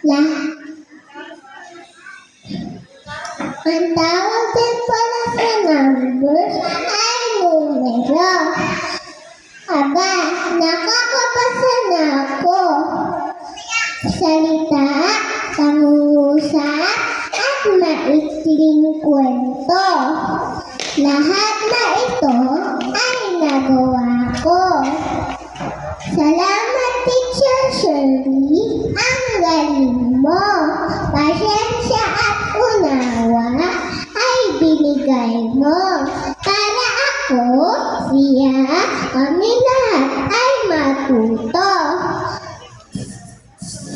Lah, ang tawag din pala sa numbers ay numero. Aba, nakakapasa na ako. Salita, pangungusap, at maikling kwento. Lahat na ito ay nagawa ko. Salamat, Teacher Shirley. Ang galing mo. Pasensya at unawa ay binigay mo. Para ako, siya, kami lahat ay matuto.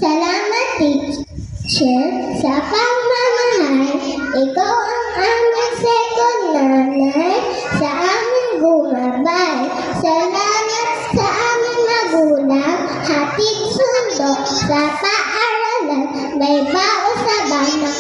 Salamat, Teacher, sa pagmamahal. Ikaw ang aming second nanay, sa aming gumabay. Salamat sa aming magulang, hatid sundo sa paaralan. May bao sa bata